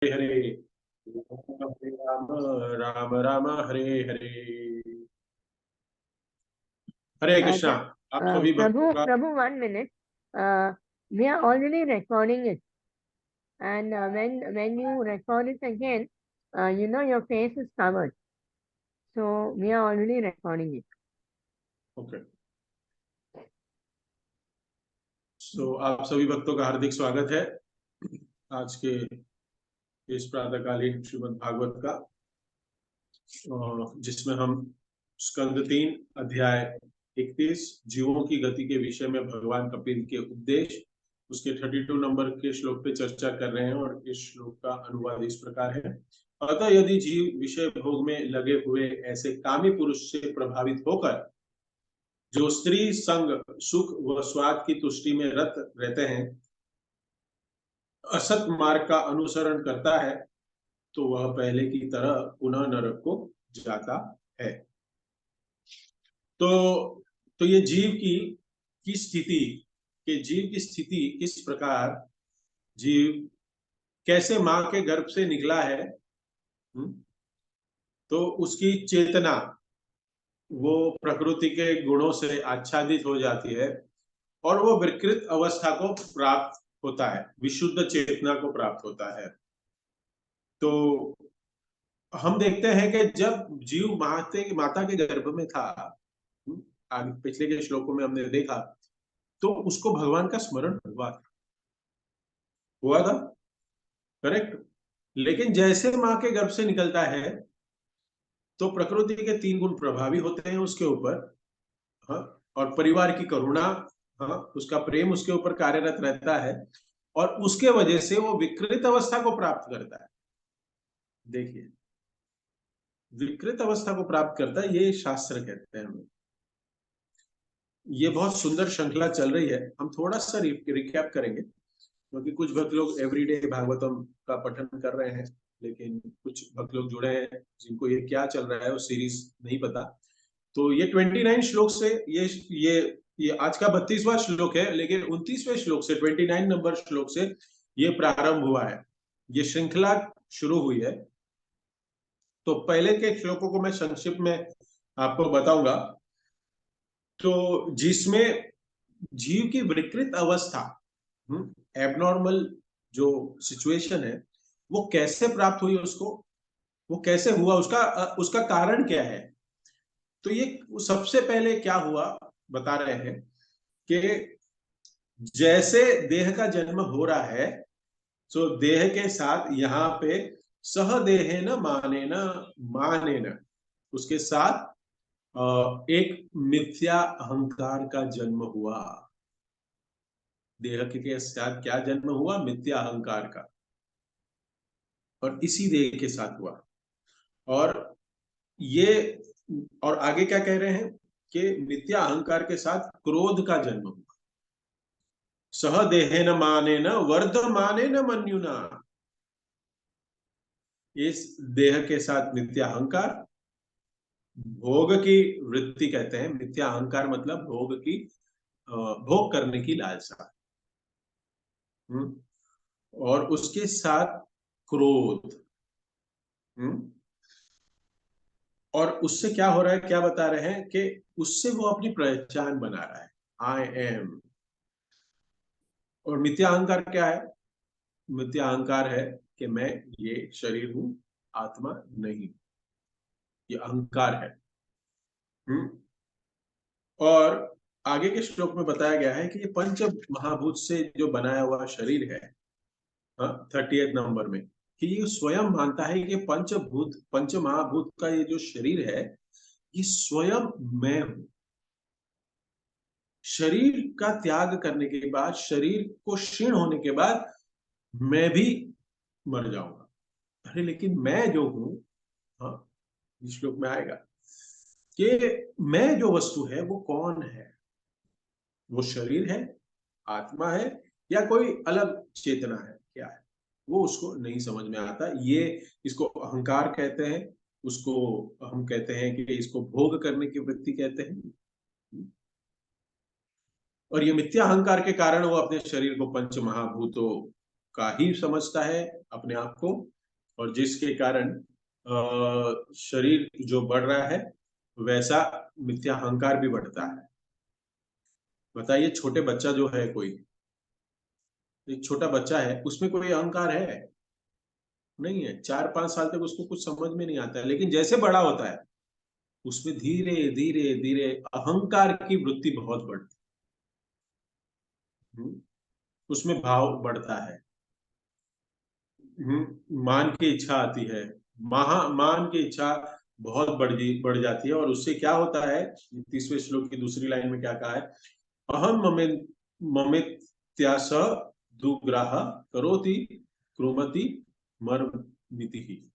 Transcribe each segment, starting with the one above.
हरे राम राम राम हरे हरे। हरे कृष्णा। आप सभी भक्तों का Prabhu, 1 minute. We are already recording it, and when you record it again, your face is covered. So we are already recording it. Okay. So आप सभी भक्तों का हार्दिक स्वागत है आज के इस प्रातःकालीन श्रीमद् भागवत का, जिसमें हम स्कंद 3 अध्याय 31 जीवों की गति के विषय में भगवान कपिल के उपदेश, उसके 32 नंबर के श्लोक पे चर्चा कर रहे हैं। और इस श्लोक का अनुवाद इस प्रकार है। अतः यदि जीव विषय भोग में लगे हुए ऐसे कामी पुरुष से प्रभावित होकर जो स्त्री संग सुख व स्वाद की तुष्टि में रत रहते हैं, असत मार्ग का अनुसरण करता है, तो वह पहले की तरह पुनः नरक को जाता है। तो ये जीव की स्थिति, कि जीव की स्थिति किस प्रकार, जीव कैसे मां के गर्भ से निकला है, तो उसकी चेतना वो प्रकृति के गुणों से आच्छादित हो जाती है और वो विकृत अवस्था को प्राप्त होता है, विशुद्ध चेतना को प्राप्त होता है। तो हम देखते हैं कि जब जीव माता के गर्भ में था, आगे पिछले के श्लोकों में हमने देखा, तो उसको भगवान का स्मरण हुआ था, करेक्ट। लेकिन जैसे मां के गर्भ से निकलता है तो प्रकृति के 3 गुण प्रभावी होते हैं उसके ऊपर, हाँ, और परिवार की करुणा, हाँ, उसका प्रेम उसके ऊपर कार्यरत रहता है और उसके वजह से वो विकृत अवस्था को प्राप्त करता है। देखिए, विकृत अवस्था को प्राप्त करता है, ये शास्त्र कहते हैं हमें। ये बहुत सुंदर श्रृंखला चल रही है। हम थोड़ा सा रिकैप करेंगे, क्योंकि कुछ भक्त लोग एवरीडे भागवतम का पठन कर रहे हैं, लेकिन कुछ भक्त लोग जुड़े हैं जिनको ये क्या चल रहा है वो सीरीज नहीं पता। तो ये 29 श्लोक से ये आज का 32वां श्लोक है, लेकिन 29वें श्लोक से 29 नंबर श्लोक से ये प्रारंभ हुआ है, ये श्रृंखला शुरू हुई है। तो पहले के श्लोकों को मैं संक्षिप्त में आपको बताऊंगा। तो जिसमें जीव की विकृत अवस्था, एबनॉर्मल जो सिचुएशन है, वो कैसे प्राप्त हुई उसको, वो कैसे हुआ, उसका कारण क्या है। तो ये सबसे पहले क्या हुआ बता रहे हैं कि जैसे देह का जन्म हो रहा है, तो देह के साथ यहाँ पे सहदेहे न माने न उसके साथ एक मिथ्या अहंकार का जन्म हुआ। देह के साथ क्या जन्म हुआ? मिथ्या अहंकार का। और इसी देह के साथ हुआ। और ये, और आगे क्या कह रहे हैं कि मिथ्या अहंकार के साथ क्रोध का जन्म हुआ। सह देहेन मानेन वर्धमानेन मन्युना। इस देह के साथ मिथ्या अहंकार, भोग की वृत्ति कहते हैं। मिथ्या अहंकार मतलब भोग करने की लालसा, और उसके साथ क्रोध, और उससे क्या हो रहा है, क्या बता रहे हैं कि उससे वो अपनी पहचान बना रहा है, आई एम। और मिथ्या अहंकार क्या है? मिथ्या अहंकार है कि मैं ये शरीर हूं, आत्मा नहीं, ये अहंकार है। और आगे के श्लोक में बताया गया है कि ये पंच महाभूत से जो बनाया हुआ शरीर है, 38 नंबर में, कि ये स्वयं मानता है कि पंच महाभूत का ये जो शरीर है, ये स्वयं मैं हूं। शरीर का त्याग करने के बाद, शरीर को क्षीण होने के बाद मैं भी मर जाऊंगा। अरे लेकिन मैं जो हूं, हाँ, इस श्लोक में आएगा कि मैं जो वस्तु है वो कौन है? वो शरीर है, आत्मा है, या कोई अलग चेतना है, क्या है? वो उसको नहीं समझ में आता। ये इसको अहंकार कहते हैं, उसको हम कहते हैं कि इसको भोग करने की वृत्ति कहते हैं। और ये मिथ्या अहंकार के कारण वो अपने शरीर को पंच महाभूतों का ही समझता है अपने आप को, और जिसके कारण शरीर जो बढ़ रहा है वैसा मिथ्या अहंकार भी बढ़ता है। बताइए, छोटे बच्चा जो है, कोई एक छोटा बच्चा है, उसमें कोई अहंकार है? नहीं है। 4-5 साल तक उसको कुछ समझ में नहीं आता है, लेकिन जैसे बड़ा होता है उसमें धीरे धीरे धीरे अहंकार की वृत्ति बहुत बढ़ती है। उसमें भाव बढ़ता है। मान की इच्छा आती है, मान की इच्छा बहुत बढ़ जाती है, और उससे क्या होता है, 30वें श्लोक की दूसरी लाइन में क्या कहा है, अहम ममित्यास दुग्राह करोति क्रुमति मर्मिति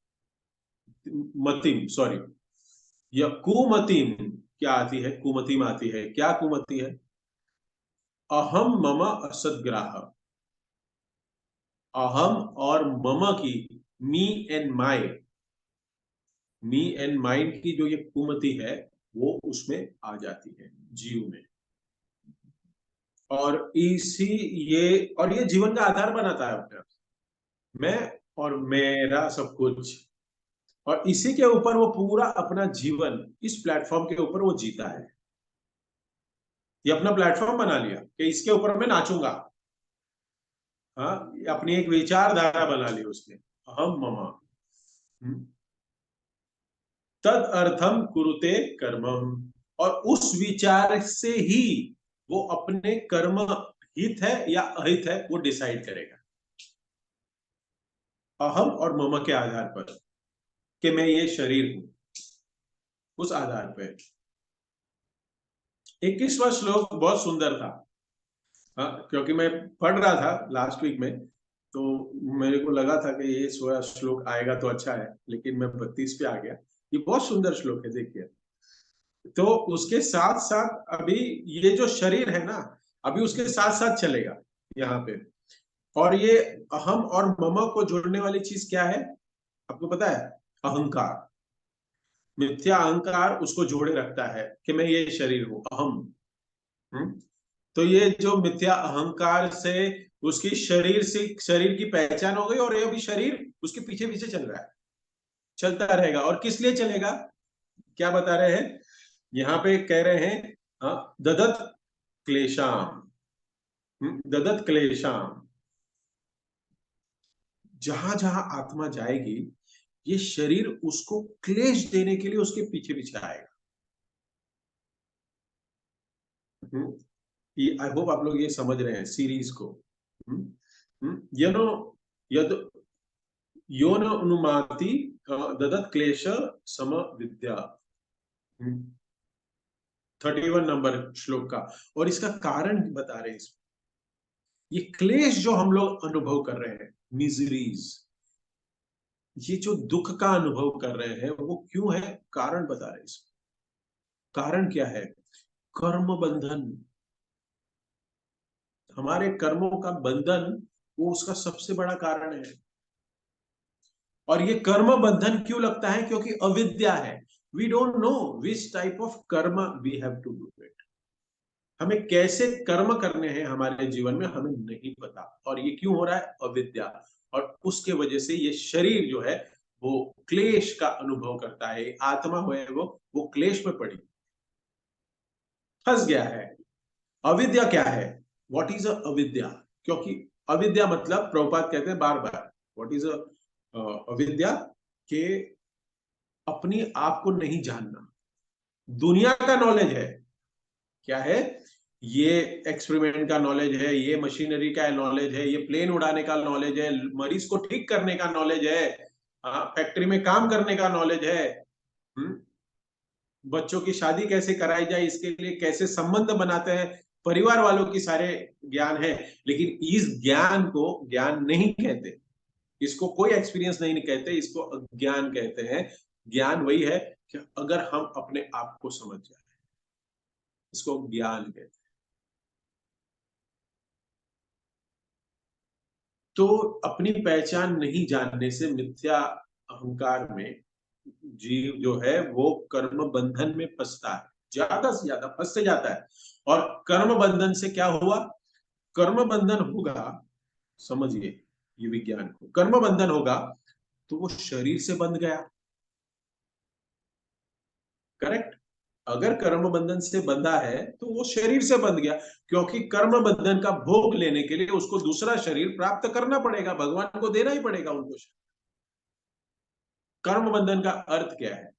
मतिम, सॉरी, या कुमतिम क्या आती है, कुमतिम आती है। क्या कुमति है? अहम मम असदग्राह, अहम और मम की, मी एंड माइंड की जो ये कुमति है वो उसमें आ जाती है जीव में, और ये जीवन का आधार बनाता है अपने आप। मैं और मेरा सब कुछ, और इसी के ऊपर वो पूरा अपना जीवन, इस प्लेटफॉर्म के ऊपर वो जीता है। ये अपना प्लेटफॉर्म बना लिया कि इसके ऊपर मैं नाचूंगा। हाँ, अपनी एक विचारधारा बना ली उसने, अहम ममा। तद अर्थम कुरुते कर्मम, और उस विचार से ही वो अपने कर्म हित है या अहित है वो डिसाइड करेगा, अहम और मम के आधार पर, कि मैं ये शरीर हूं, उस आधार पर। 21वां श्लोक बहुत सुंदर था। हाँ, क्योंकि मैं पढ़ रहा था लास्ट वीक में, तो मेरे को लगा था कि ये 16 श्लोक आएगा तो अच्छा है, लेकिन मैं 32 पे आ गया। ये बहुत सुंदर श्लोक है, देखिए। तो उसके साथ साथ अभी ये जो शरीर है ना, अभी उसके साथ साथ चलेगा यहाँ पे। और ये अहम और मम को जोड़ने वाली चीज क्या है, आपको पता है? अहंकार। मिथ्या अहंकार उसको जोड़े रखता है कि मैं ये शरीर हूं, अहम। तो ये जो मिथ्या अहंकार से उसकी शरीर की पहचान हो गई, और ये अभी शरीर उसके पीछे पीछे चल रहा है, चलता रहेगा। और किस लिए चलेगा, क्या बता रहे हैं यहाँ पे? कह रहे हैं ददत क्लेशाम, ददत क्लेशाम। जहां जहां आत्मा जाएगी ये शरीर उसको क्लेश देने के लिए उसके पीछे पीछे आएगा। ये आई होप आप लोग ये समझ रहे हैं सीरीज को। यनो यद योन अनुमाति ददत क्लेश सम विद्या, 31 नंबर श्लोक का। और इसका कारण बता रहे हैं इसमें, ये क्लेश जो हम लोग अनुभव कर रहे हैं, मिजरीज, ये जो दुख का अनुभव कर रहे हैं वो क्यों है, कारण बता रहे हैं इसमें। कारण क्या है? कर्म बंधन। हमारे कर्मों का बंधन वो उसका सबसे बड़ा कारण है। और ये कर्म बंधन क्यों लगता है? क्योंकि अविद्या है। We don't know which type of karma we have to do it. हमें कैसे कर्म करने हैं हमारे जीवन में हमें नहीं पता, और ये क्यों हो रहा है? अविद्या। और उसके वजह से ये शरीर जो है वो क्लेश का अनुभव करता है। आत्मा है वो क्लेश में पड़ी, फंस गया है। अविद्या क्या है? व्हाट इज अविद्या? क्योंकि अविद्या मतलब, प्रभुपाद कहते हैं बार बार, व्हाट इज अविद्या, के अपनी आप को नहीं जानना। दुनिया का नॉलेज है, क्या है? ये एक्सपेरिमेंट का नॉलेज है, ये मशीनरी का नॉलेज है, ये प्लेन उड़ाने का नॉलेज है, मरीज को ठीक करने का नॉलेज है, फैक्ट्री में काम करने का नॉलेज है, बच्चों की शादी कैसे कराई जाए इसके लिए कैसे संबंध बनाते हैं, परिवार वालों की सारे ज्ञान है। लेकिन इस ज्ञान को ज्ञान नहीं कहते, इसको कोई एक्सपीरियंस नहीं कहते, इसको अज्ञान कहते हैं। ज्ञान वही है कि अगर हम अपने आप को समझ जाए, इसको ज्ञान कहते हैं। तो अपनी पहचान नहीं जानने से मिथ्या अहंकार में जीव जो है वो कर्म बंधन में फंसता है, ज्यादा से ज्यादा फंसते जाता है। और कर्म बंधन से क्या हुआ? कर्म बंधन होगा, समझिए, ये विज्ञान को। कर्म बंधन होगा तो वो शरीर से बंध गया, करेक्ट। अगर कर्म बंधन से बंधा है तो वो शरीर से बंध गया, क्योंकि कर्म बंधन का भोग लेने के लिए उसको दूसरा शरीर प्राप्त करना पड़ेगा, भगवान को देना ही पड़ेगा उनको। कर्म बंधन का अर्थ क्या है?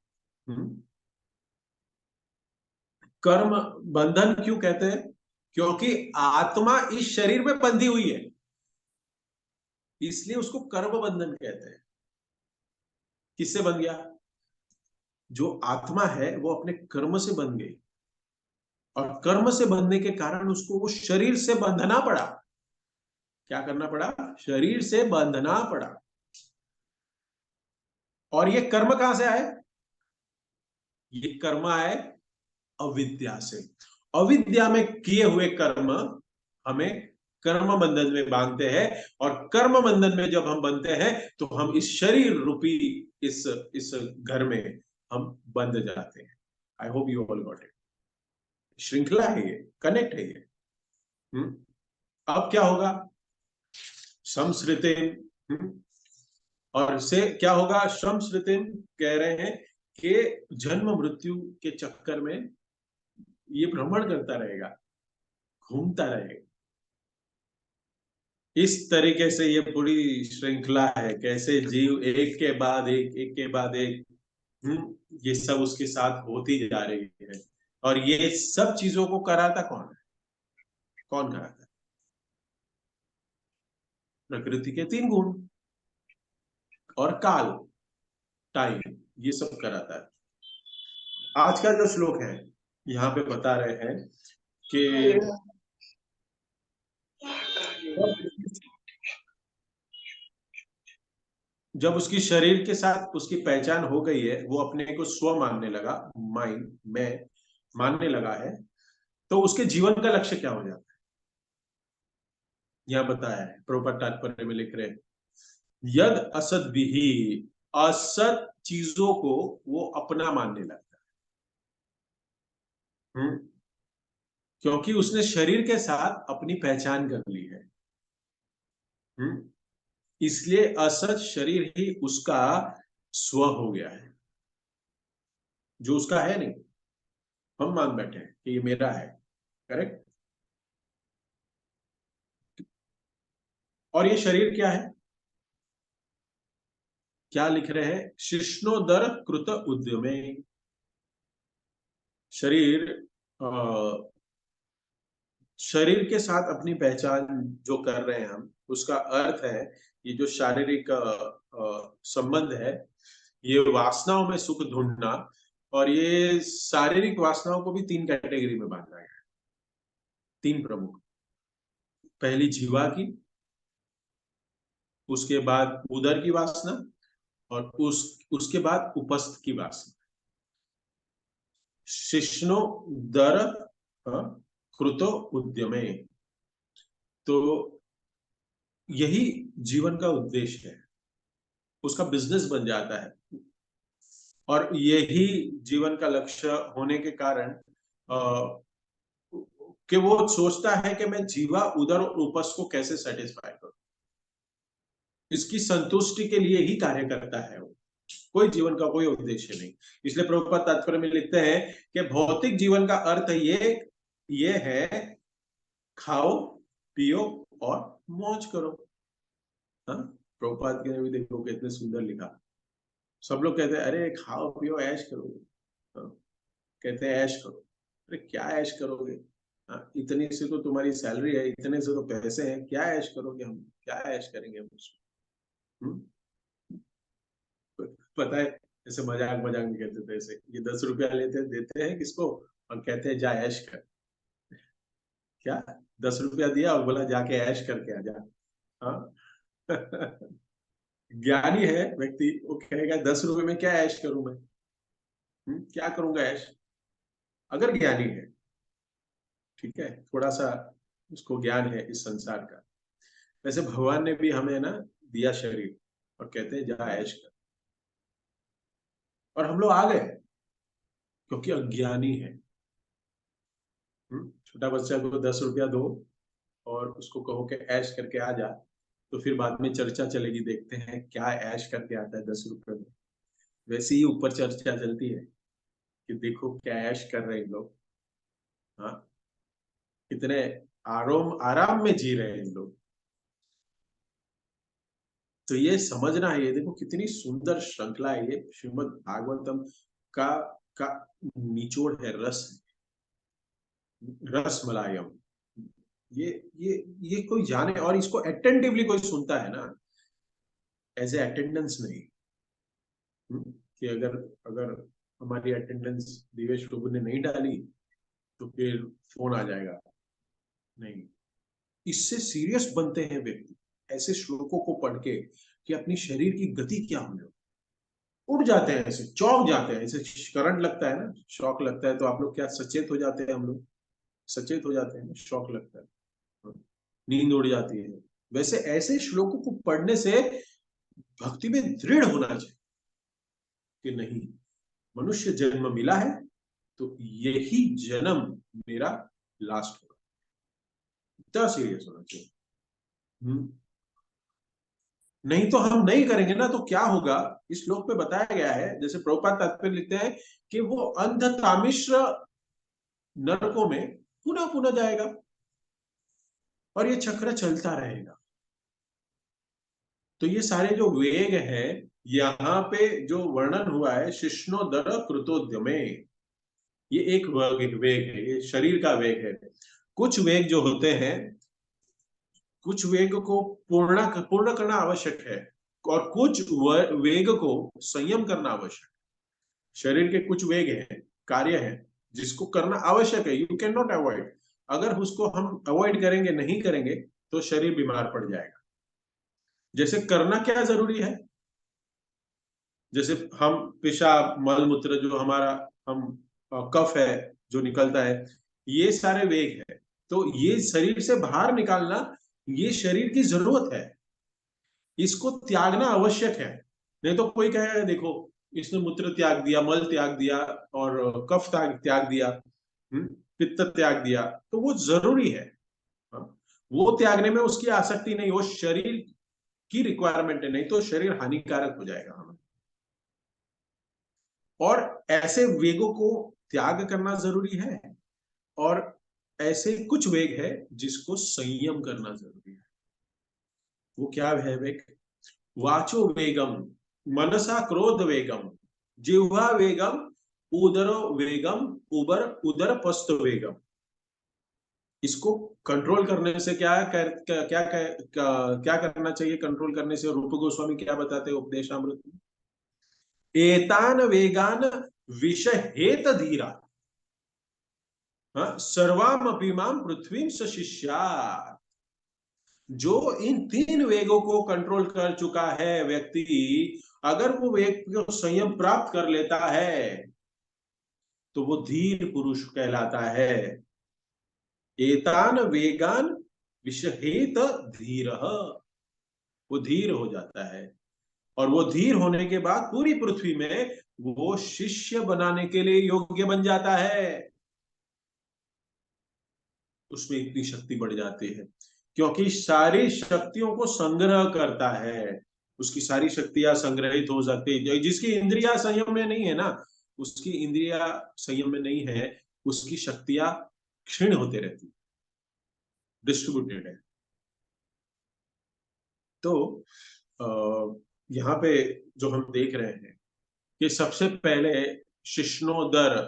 कर्म बंधन क्यों कहते हैं? क्योंकि आत्मा इस शरीर में बंधी हुई है, इसलिए उसको कर्म बंधन कहते हैं। किससे बंध गया? जो आत्मा है वो अपने कर्म से बंध गई, और कर्म से बंधने के कारण उसको वो शरीर से बंधना पड़ा। क्या करना पड़ा? शरीर से बंधना पड़ा। और ये कर्म कहां से आए? ये कर्म आए अविद्या से। अविद्या में किए हुए कर्म हमें कर्म बंधन में बांधते हैं, और कर्म बंधन में जब हम बनते हैं तो हम इस शरीर रूपी इस घर में हम बंध जाते हैं। I hope you all got it. श्रृंखला है ये, कनेक्ट है ये। अब क्या होगा? संस्कृति, और से क्या होगा? श्रम स्मृति कह रहे हैं कि जन्म मृत्यु के चक्कर में ये भ्रमण करता रहेगा, घूमता रहेगा। इस तरीके से ये पूरी श्रृंखला है, कैसे जीव एक के बाद एक, एक के बाद एक, ये सब उसके साथ होती जा रही है। और ये सब चीजों को कराता कौन है? कौन कराता है? प्रकृति के 3 गुण और काल, टाइम, ये सब कराता है। आज का जो श्लोक है यहाँ पे बता रहे हैं कि जब उसकी शरीर के साथ उसकी पहचान हो गई है, वो अपने को स्व मानने लगा, माइंड में मानने लगा है, तो उसके जीवन का लक्ष्य क्या हो जाता है? यह बताया है, प्रभुपाद तात्पर्य में लिख रहे हैं, यद असद विहि, असत चीजों को वो अपना मानने लगता है। क्योंकि उसने शरीर के साथ अपनी पहचान कर ली है। इसलिए असत शरीर ही उसका स्व हो गया है, जो उसका है नहीं। हम मान बैठे हैं कि ये मेरा है, करेक्ट। और ये शरीर क्या है? क्या लिख रहे हैं? शिष्णोदर कृत उद्यमे। शरीर शरीर के साथ अपनी पहचान जो कर रहे हैं हम, उसका अर्थ है ये जो शारीरिक संबंध है, ये वासनाओं में सुख ढूंढना। और ये शारीरिक वासनाओं को भी 3 कैटेगरी में बांटा गया है, 3 प्रमुख। पहली जीवा की, उसके बाद उदर की वासना, और उसके बाद उपस्थ की वासना। शिष्णो दर कृतो उद्यमे। तो यही जीवन का उद्देश्य है, उसका बिजनेस बन जाता है। और यही जीवन का लक्ष्य होने के कारण कि वो सोचता है कि मैं जीवा, उदर और उपस्थ को कैसे सेटिस्फाई करूं, इसकी संतुष्टि के लिए ही कार्य करता है वो, कोई जीवन का कोई उद्देश्य नहीं। इसलिए प्रभुपाद तात्पर्य में लिखते हैं कि भौतिक जीवन का अर्थ ये है, खाओ पियो और मौज करो। हाँ, प्रभुपाद ने भी देखो कितने सुंदर लिखा। सब लोग कहते हैं अरे खाओ पियो ऐश करोगे, हाँ, कहते हैं ऐश करो। अरे क्या ऐश करोगे? हाँ, इतनी से तो तुम्हारी सैलरी है, इतने से तो पैसे हैं, क्या ऐश करोगे? हम क्या ऐश करेंगे हम उसमें? पता है, ऐसे मजाक मजाक में कहते थे, ऐसे ये 10 रुपया लेते देते हैं किसको, और कहते हैं जा ऐश कर। क्या? 10 रुपया दिया और बोला जाके ऐश करके आ जा। हाँ। ज्ञानी है व्यक्ति, वो कहेगा 10 रुपए में क्या ऐश करूं मैं? क्या करूंगा ऐश? अगर ज्ञानी है, ठीक है, थोड़ा सा उसको ज्ञान है इस संसार का। वैसे भगवान ने भी हमें ना दिया शरीर, और कहते हैं जा ऐश कर, और हम लोग आ गए क्योंकि अज्ञानी है। छोटा बच्चा को 10 रुपया दो और उसको कहो कि ऐश करके आ जा, तो फिर बाद में चर्चा चलेगी, देखते हैं क्या ऐश करके आता है 10 रुपए में। वैसे ही ऊपर चर्चा चलती है कि देखो क्या ऐश कर रहे हैं लोग, हाँ, कितने आराम आराम में जी रहे हैं इन लोग। तो ये समझना है, ये देखो कितनी सुंदर श्रृंखला है ये श्रीमद् भागवतम का का निचोड़ है, रस, रस मलायम। ये ये कोई जाने और इसको अटेंटिवली कोई सुनता है ना, एज ए अटेंडेंस नहीं। कि अगर अगर हमारी अटेंडेंस दिवेश प्रभु ने नहीं डाली तो फिर फोन आ जाएगा, नहीं। इससे सीरियस बनते हैं व्यक्ति ऐसे श्लोकों को पढ़ के कि अपनी शरीर की गति क्या होने, उड़ जाते हैं, ऐसे चौंक जाते हैं, ऐसे करंट लगता है ना, शॉक लगता है, तो आप लोग क्या सचेत हो जाते हैं, हम लोग सचेत हो जाते हैं ना, शॉक लगता है, नींद उड़ जाती है। वैसे ऐसे श्लोकों को पढ़ने से भक्ति में दृढ़ होना चाहिए कि नहीं, मनुष्य जन्म मिला है तो यही जन्म मेरा लास्ट होगा, इतना सीरियस होना चाहिए। नहीं तो हम नहीं करेंगे ना, तो क्या होगा, इस श्लोक पे बताया गया है, जैसे प्रभुपाद तात्पर्य लिखते हैं कि वो अंध तामिश्र नरकों में पुनः पुनः जाएगा और ये चक्र चलता रहेगा। तो ये सारे जो वेग है, यहाँ पे जो वर्णन हुआ है शिष्णोदर कृतोद्यमे, ये एक वेग है, ये शरीर का वेग है। कुछ वेग जो होते हैं, कुछ वेग को पूर्ण करना आवश्यक है और कुछ वेग को संयम करना आवश्यक है। शरीर के कुछ वेग हैं, कार्य है जिसको करना आवश्यक है, यू कैन नॉट अवॉइड। अगर उसको हम अवॉइड करेंगे, नहीं करेंगे, तो शरीर बीमार पड़ जाएगा। जैसे करना क्या जरूरी है, जैसे हम पेशाब मल मूत्र जो हमारा हम कफ है जो निकलता है, ये सारे वेग है, तो ये शरीर से बाहर निकालना ये शरीर की जरूरत है, इसको त्यागना आवश्यक है। नहीं तो कोई कहेगा देखो इसने मूत्र त्याग दिया, मल त्याग दिया और कफ त्याग दिया, पित्त त्याग दिया, तो वो जरूरी है। हाँ? वो त्यागने में उसकी आसक्ति नहीं, वो शरीर की रिक्वायरमेंट है, नहीं तो शरीर हानिकारक हो जाएगा हमें। और ऐसे वेगों को त्याग करना जरूरी है, और ऐसे कुछ वेग है जिसको संयम करना जरूरी है। वो क्या है वेग? वाचो वेगम, मनसा क्रोध वेगम, जिह्वा वेगम, उदर वेगम, उदर पस्त वेगम। इसको कंट्रोल करने से क्या करना चाहिए? कंट्रोल करने से रूप गोस्वामी क्या बताते हैं उपदेशामृत में? एतान वेगान विषहेत धीरा, सर्वाम अपीमाम पृथ्वी सशिष्या। जो इन 3 वेगों को कंट्रोल कर चुका है व्यक्ति, अगर वो वेग को संयम प्राप्त कर लेता है तो वो धीर पुरुष कहलाता है। एतान वेगान विषहेत धीर, वो धीर हो जाता है, और वो धीर होने के बाद पूरी पृथ्वी में वो शिष्य बनाने के लिए योग्य बन जाता है। उसमें इतनी शक्ति बढ़ जाती है क्योंकि सारी शक्तियों को संग्रह करता है, उसकी सारी शक्तियां संग्रहित हो सकती है। जिसकी इंद्रिया संयम में नहीं है ना, उसकी इंद्रिया संयम में नहीं है, उसकी शक्तियां क्षीण होते रहती, डिस्ट्रीब्यूटेड है। तो यहाँ पे जो हम देख रहे हैं कि सबसे पहले शिष्णोदर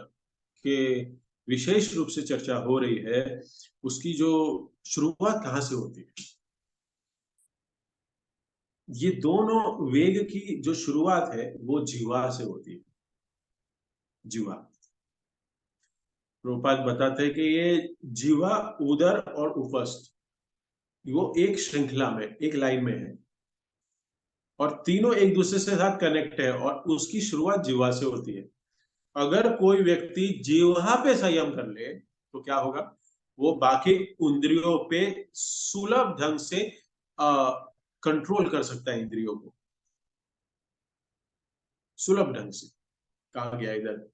के विशेष रूप से चर्चा हो रही है, उसकी जो शुरुआत कहाँ से होती है? ये दोनों वेग की जो शुरुआत है वो जीवा से होती है। जीवा, प्रभुपाद बताते हैं कि ये जीवा, उदर और उपस्थ, वो एक श्रृंखला में, एक लाइन में है, और तीनों एक दूसरे से साथ कनेक्ट है, और उसकी शुरुआत जीवा से होती है। अगर कोई व्यक्ति जीवा पे संयम कर ले तो क्या होगा? वो बाकी इंद्रियों पे सुलभ ढंग से कंट्रोल कर सकता है, इंद्रियों को सुलभ ढंग से। कहा गया इधर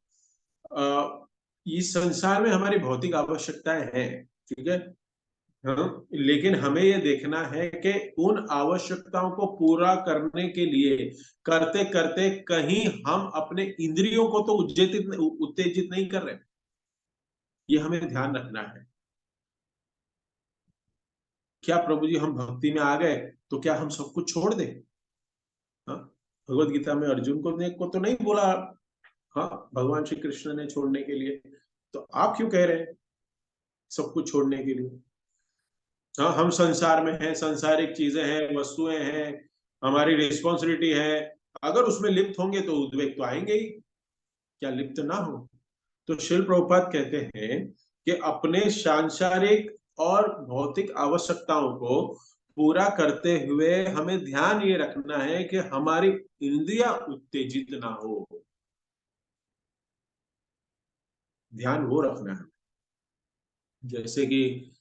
इस संसार में हमारी भौतिक आवश्यकताएं हैं, ठीक है, हाँ, लेकिन हमें ये देखना है कि उन आवश्यकताओं को पूरा करने के लिए करते करते कहीं हम अपने इंद्रियों को तो उत्तेजित नहीं कर रहे। ये हमें ध्यान रखना है। क्या प्रभु जी हम भक्ति में आ गए तो क्या हम सब कुछ छोड़ दें? हाँ, भगवत गीता में अर्जुन को तो नहीं बोला। हाँ, भगवान श्री कृष्ण ने छोड़ने के लिए। तो आप क्यों कह रहे हैं सब कुछ छोड़ने के लिए? हाँ, हम संसार में हैं, सांसारिक चीजें हैं, वस्तुएं हैं, हमारी रिस्पॉन्सिबिलिटी है। अगर उसमें लिप्त होंगे तो उद्वेग तो आएंगे ही। क्या लिप्त ना हो? तो श्रील प्रभुपाद कहते हैं कि अपने सांसारिक और भौतिक आवश्यकताओं को पूरा करते हुए हमें ध्यान ये रखना है कि हमारी इंद्रियां उत्तेजित ना हो। ध्यान वो रखना है। जैसे कि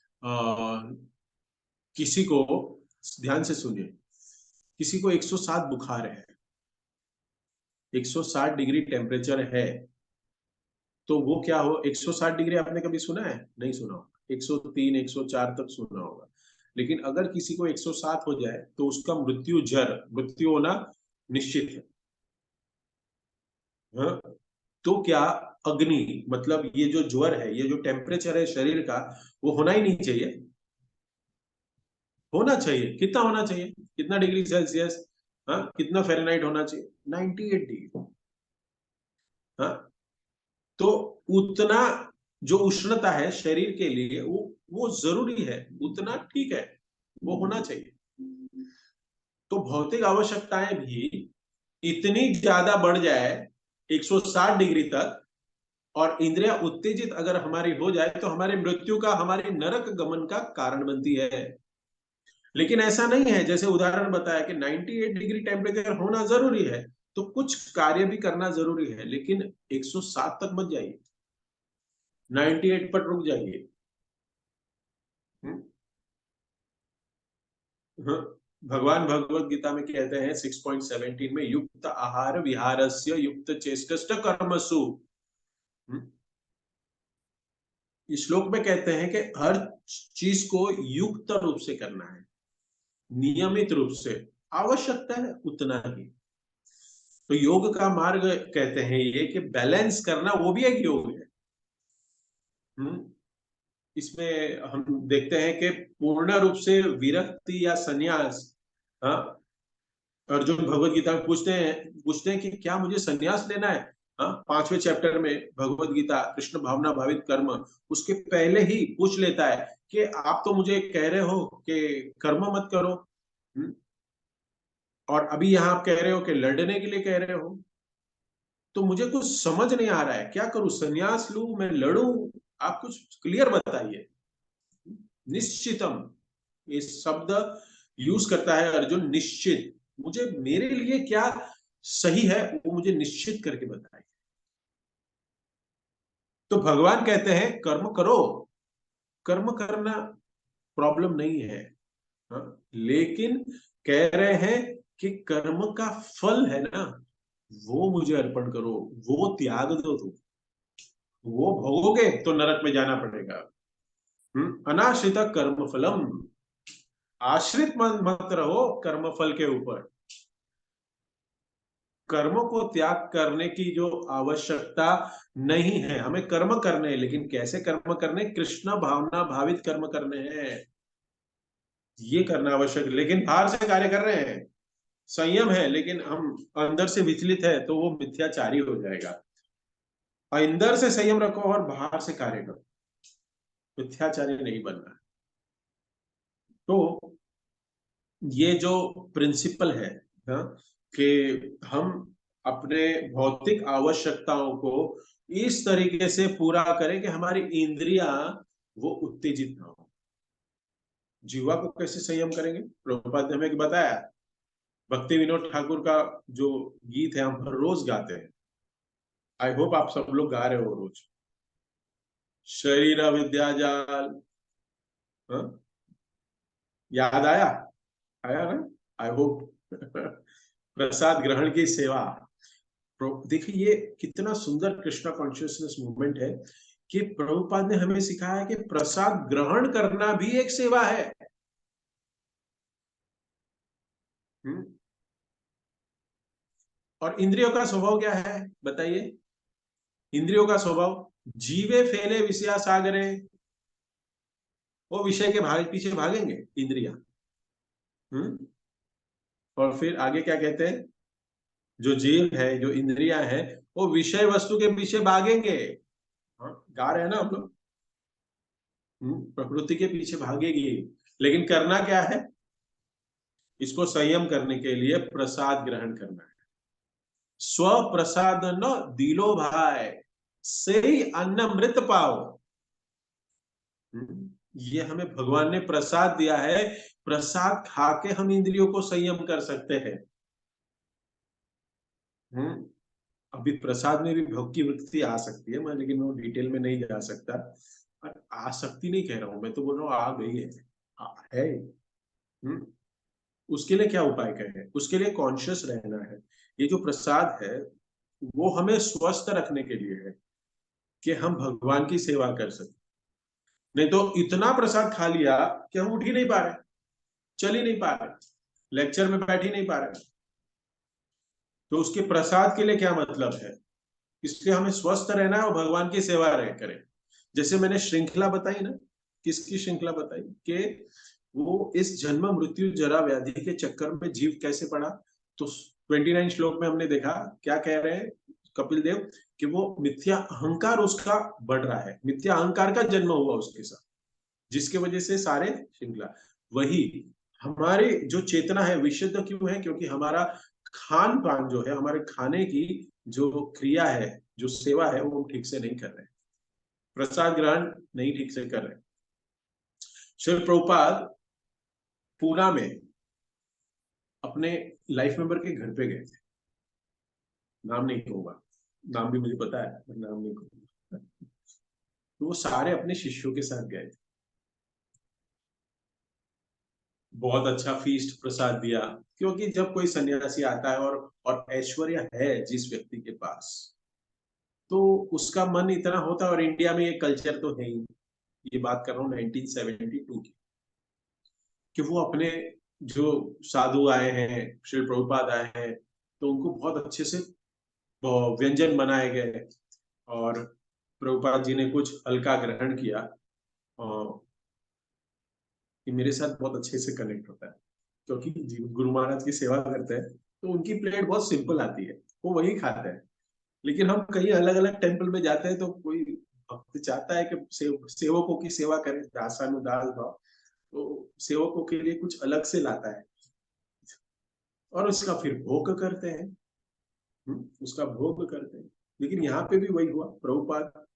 किसी को, ध्यान से सुनिए, किसी को 107 बुखार है, 160 डिग्री टेम्परेचर है, तो वो क्या हो, 160 डिग्री आपने कभी सुना है? नहीं सुना होगा। 103 104 तक सुना होगा। लेकिन अगर किसी को 107 हो जाए तो उसका मृत्यु होना निश्चित है। हाँ? तो क्या अग्नि, मतलब ये जो ज्वर है, ये जो टेम्परेचर है शरीर का, वो होना ही नहीं चाहिए? होना चाहिए। कितना होना चाहिए? कितना डिग्री सेल्सियस? हाँ, कितना फ़ारेनहाइट होना चाहिए? 98 डिग्री। हाँ, तो उतना जो उष्णता है शरीर के लिए, वो जरूरी है, उतना ठीक है, वो होना चाहिए। तो भौतिक आवश्यकताएं भी इतनी ज्यादा बढ़ जाए 160 डिग्री तक, और इंद्रिया उत्तेजित अगर हमारी हो जाए तो हमारी मृत्यु का, हमारे नरक गमन का कारण बनती है। लेकिन ऐसा नहीं है, जैसे उदाहरण बताया कि 98 डिग्री टेम्परेचर होना जरूरी है, तो कुछ कार्य भी करना जरूरी है, लेकिन 107 तक मत जाइए, 98 पर रुक जाइए। हम्म? हाँ, भगवान भगवत गीता में कहते हैं 6.17 में, युक्त आहार विहारस्य युक्त चेष्टस्ट कर्मसु। इस श्लोक में कहते हैं कि हर चीज को युक्त रूप से करना है, नियमित रूप से, आवश्यकता है उतना ही। तो योग का मार्ग कहते हैं ये कि बैलेंस करना वो भी एक योग है। हम्म इसमें हम देखते हैं कि पूर्ण रूप से विरक्ति या संन्यास, हाँ, अर्जुन भगवत गीता में पूछते हैं कि क्या मुझे संन्यास लेना है? हाँ, 5वें चैप्टर में भगवत गीता कृष्ण भावना भावित कर्म, उसके पहले ही पूछ लेता है कि आप तो मुझे कह रहे हो कि कर्म मत करो, और अभी यहाँ आप कह रहे हो कि लड़ने के लिए कह रहे हो, तो मुझे कुछ समझ नहीं आ रहा है, क्या करूं? संन्यास लूं, मैं लड़ूं? आप कुछ क्लियर बताइए। निश्चितम, ये शब्द यूज करता है अर्जुन, निश्चित। मुझे, मेरे लिए क्या सही है वो मुझे निश्चित करके बताइए। तो भगवान कहते हैं कर्म करो, कर्म करना प्रॉब्लम नहीं है। हाँ? लेकिन कह रहे हैं कि कर्म का फल है ना, वो मुझे अर्पण करो, वो त्याग दो तुम। वो भोगोगे तो नरक में जाना पड़ेगा। अनाश्रित कर्म फलम, आश्रित मत रहो कर्म फल के ऊपर। कर्मों को त्याग करने की जो आवश्यकता नहीं है, हमें कर्म करने हैं, लेकिन कैसे कर्म करने? कृष्ण भावना भावित कर्म करने हैं, ये करना आवश्यक। लेकिन बाहर से कार्य कर रहे हैं, संयम है, लेकिन हम अंदर से विचलित है, तो वो मिथ्याचारी हो जाएगा। अंदर से संयम रखो और बाहर से कार्य करो, मिथ्याचारी नहीं बनना। तो ये जो प्रिंसिपल है, हाँ, कि हम अपने भौतिक आवश्यकताओं को इस तरीके से पूरा करें कि हमारी इंद्रियां वो उत्तेजित ना हो। जीवा को कैसे संयम करेंगे? प्रभुपाद ने हमें बताया, भक्ति विनोद ठाकुर का जो गीत है हम हर रोज गाते हैं, आई होप आप सब लोग गा रहे हो रोज। शरीर विद्या जाल, हाँ? याद आया? आया ना? I hope. प्रसाद ग्रहण की सेवा। देखिए ये कितना सुंदर कृष्णा कॉन्शियसनेस मूवमेंट है कि प्रभुपाद ने हमें सिखाया कि प्रसाद ग्रहण करना भी एक सेवा है। और इंद्रियों का स्वभाव क्या है बताइए? इंद्रियों का स्वभाव जीवे फेले विषया सागरे, वो विषय के पीछे भागेंगे इंद्रिया। और फिर आगे क्या कहते हैं? जो जीव है, जो इंद्रिया है, वो विषय वस्तु के पीछे भागेंगे। गा रहे हैं ना हम लोग, प्रकृति के पीछे भागेगी। लेकिन करना क्या है? इसको संयम करने के लिए प्रसाद ग्रहण करना है। स्व प्रसाद न दिलो भाई, से ही अन्न पाओ। ये हमें भगवान ने प्रसाद दिया है, प्रसाद खा के हम इंद्रियों को संयम कर सकते हैं। अभी प्रसाद में भी भोग की वृत्ति आ सकती है, मैं लेकिन वो डिटेल में नहीं जा सकता। आ सकती नहीं कह रहा हूं, मैं तो बोल रहा हूँ आ गई है, है। उसके लिए क्या उपाय करें? उसके लिए कॉन्शियस रहना है। ये जो प्रसाद है वो हमें स्वस्थ रखने के लिए है, कि हम भगवान की सेवा कर सकें। नहीं तो इतना प्रसाद खा लिया कि हम उठ ही नहीं पा रहे, चल ही नहीं पा रहे, लेक्चर में बैठ ही नहीं पा रहे। तो उसके प्रसाद के लिए क्या मतलब है? इसलिए हमें स्वस्थ रहना है और भगवान की सेवा रह करें। जैसे मैंने श्रृंखला बताई ना, किसकी श्रृंखला बताई? कि वो इस जन्म मृत्यु जरा व्याधि के चक्कर में जीव कैसे पड़ा। तो 29 श्लोक में हमने देखा क्या कह रहे हैं कपिल देव, कि वो मिथ्या अहंकार उसका बढ़ रहा है, मिथ्या अहंकार का जन्म हुआ उसके साथ, जिसके वजह से सारे श्रृंखला। वही हमारी जो चेतना है विशुद्ध क्यों है? क्योंकि हमारा खान पान जो है, हमारे खाने की जो क्रिया है, जो सेवा है, वो हम ठीक से नहीं कर रहे, प्रसाद ग्रहण नहीं ठीक से कर रहे। श्री प्रभुपाद पूना में अपने लाइफ मेंबर के घर पे गए थे, नाम नहीं कहूंगा, नाम भी मुझे पता है, नाम नहीं कहूंगा। तो वो सारे अपने शिष्यों के साथ गए थे, बहुत अच्छा फीस्ट प्रसाद दिया। क्योंकि जब कोई सन्यासी आता है और ऐश्वर्य है जिस व्यक्ति के पास, तो उसका मन इतना होता है। और इंडिया में ये कल्चर तो है ही, ये बात कर रहा हूँ 1972 की, कि वो अपने जो साधु आए हैं, श्री प्रभुपाद आए हैं, तो उनको बहुत अच्छे से व्यंजन बनाए गए, और प्रभुपाद जी ने कुछ हल्का ग्रहण किया। और ये मेरे साथ बहुत अच्छे से कनेक्ट होता है, क्योंकि गुरु महाराज की सेवा करते हैं तो उनकी प्लेट बहुत सिंपल आती है, वो वही खाते हैं। लेकिन हम कहीं अलग अलग टेम्पल में जाते हैं तो कोई भक्त चाहता है कि सेवकों की सेवा करें, दासानुदास भाव, तो सेवकों के लिए कुछ अलग से लाता है और उसका फिर भोग करते हैं। उसका भोग करते हैं। लेकिन यहाँ पे भी वही हुआ, प्रभुपाद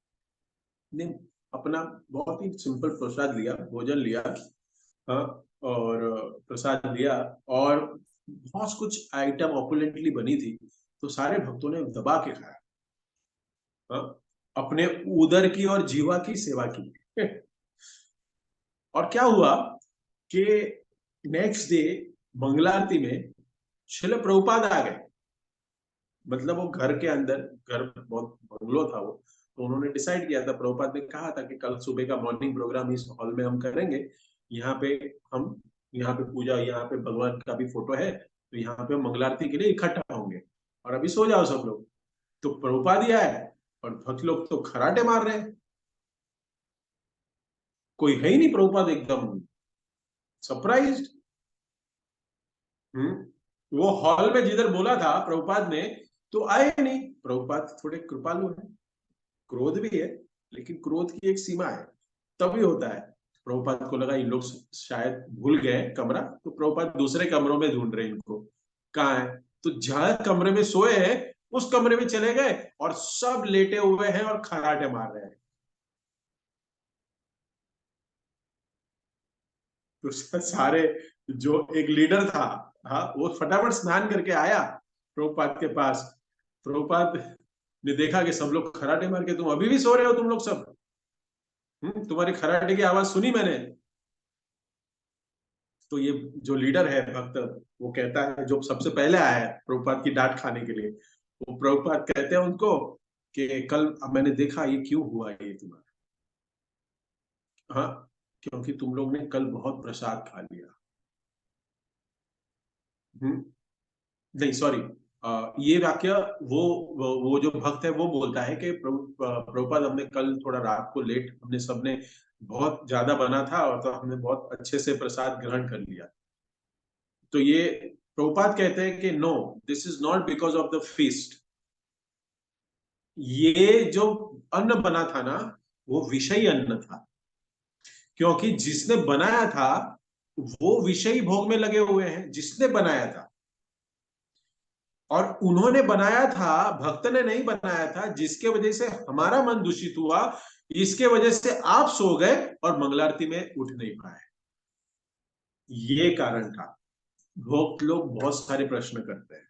ने अपना बहुत ही सिंपल प्रसाद लिया, भोजन लिया, हाँ, और प्रसाद लिया, और बहुत कुछ आइटम ऑपुलेंटली बनी थी, तो सारे भक्तों ने दबा के खाया, हाँ, अपने उदर की और जीवा की सेवा की। और क्या हुआ कि नेक्स्ट डे मंगला आरती में श्रील प्रभुपाद आ गए। मतलब वो घर के अंदर, घर बहुत बंगलो था वो, तो उन्होंने डिसाइड किया था, प्रभुपाद ने कहा था कि कल सुबह का मॉर्निंग प्रोग्राम इस हॉल में हम करेंगे, यहाँ पे हम, यहाँ पे पूजा, यहाँ पे भगवान का भी फोटो है, तो यहाँ पे हम मंगलारती के लिए इकट्ठा होंगे, और अभी सो जाओ सब लोग। तो प्रभुपाद ही आया है और भक्त लोग तो खराटे मार रहे हैं, कोई है ही नहीं, प्रभुपाद एकदम सरप्राइज्ड। वो हॉल में जिधर बोला था प्रभुपाद ने, तो आए नहीं। प्रभुपाद थोड़े कृपालु है, क्रोध भी है, लेकिन क्रोध की एक सीमा है, तभी होता है। प्रभुपाद को लगा ये लोग शायद भूल गए कमरा, तो प्रभुपाद दूसरे कमरों में ढूंढ रहे हैं इनको, कहाँ है। तो जहां कमरे में सोए हैं उस कमरे में चले गए, और सब लेटे हुए हैं और खराटे मार रहे हैं। तो सारे, जो एक लीडर था, हाँ, वो फटाफट स्नान करके आया प्रभुपाद के पास। प्रभुपाद ने देखा कि सब लोग खराटे मार के, तुम अभी भी सो रहे हो तुम लोग सब, तुम्हारी खराटे की आवाज सुनी मैंने। तो ये जो लीडर है भक्त, वो कहता है, जो सबसे पहले आया है प्रभुपाद की डांट खाने के लिए, वो प्रभुपाद कहते हैं उनको कि कल मैंने देखा ये क्यों हुआ ये तुम्हारा, हाँ, क्योंकि तुम लोग ने कल बहुत प्रसाद खा लिया। नहीं, सॉरी, ये वाक्य वो जो भक्त है वो बोलता है कि प्रभुपाद, हमने कल थोड़ा रात को लेट, हमने सबने बहुत ज्यादा बना था और तो हमने बहुत अच्छे से प्रसाद ग्रहण कर लिया। तो ये प्रभुपाद कहते हैं कि no, this is not because of the feast. ये जो अन्न बना था ना, वो विषयी अन्न था, क्योंकि जिसने बनाया था वो विषयी भोग में लगे हुए हैं, जिसने बनाया था। और उन्होंने बनाया था, भक्त ने नहीं बनाया था, जिसके वजह से हमारा मन दूषित हुआ, इसके वजह से आप सो गए और मंगलारती में उठ नहीं पाए। ये कारण था। लोग बहुत सारे प्रश्न करते हैं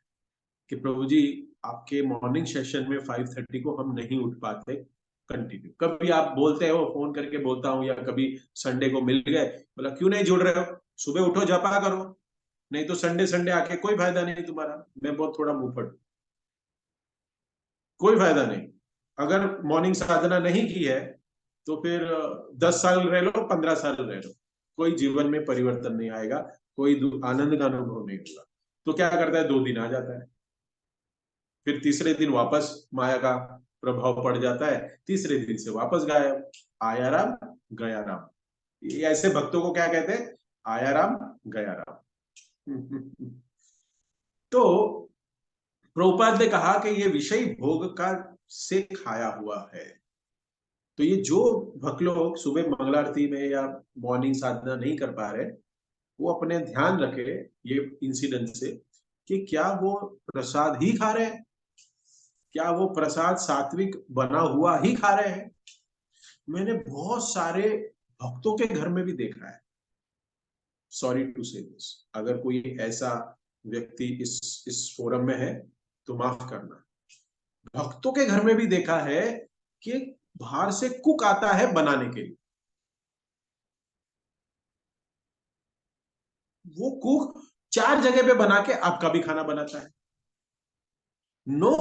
कि प्रभु जी, आपके मॉर्निंग सेशन में 5:30 को हम नहीं उठ पाते कंटिन्यू। कभी आप बोलते हो, फोन करके बोलता हूं, या कभी संडे को मिल गए, बोला क्यों नहीं जुड़ रहे हो, सुबह उठो जपा करो, नहीं तो संडे संडे आके कोई फायदा नहीं तुम्हारा। मैं बहुत थोड़ा मुंहफट, कोई फायदा नहीं। अगर मॉर्निंग साधना नहीं की है तो फिर 10 साल रह लो, 15 साल रह लो, कोई जीवन में परिवर्तन नहीं आएगा, कोई आनंद का अनुभव नहीं होगा। तो क्या करता है, 2 दिन आ जाता है, फिर तीसरे दिन वापस माया का प्रभाव पड़ जाता है, तीसरे दिन से वापस गायब। आया राम गया राम। ये ऐसे भक्तों को क्या कहते हैं, आया राम गया राम। तो प्रभुपाद ने कहा कि ये विषय भोग का से खाया हुआ है। तो ये जो भक्त लोग सुबह मंगल आरती में या मॉर्निंग साधना नहीं कर पा रहे, वो अपने ध्यान रखे ये इंसिडेंट से, कि क्या वो प्रसाद ही खा रहे हैं, क्या वो प्रसाद सात्विक बना हुआ ही खा रहे हैं। मैंने बहुत सारे भक्तों के घर में भी देखा है, सॉरी टू से दिस, अगर कोई ऐसा व्यक्ति इस फोरम में है तो माफ करना, भक्तों के घर में भी देखा है कि बाहर से कुक आता है बनाने के लिए, वो कुक 4 जगह पे बना के आपका भी खाना बनाता है। No,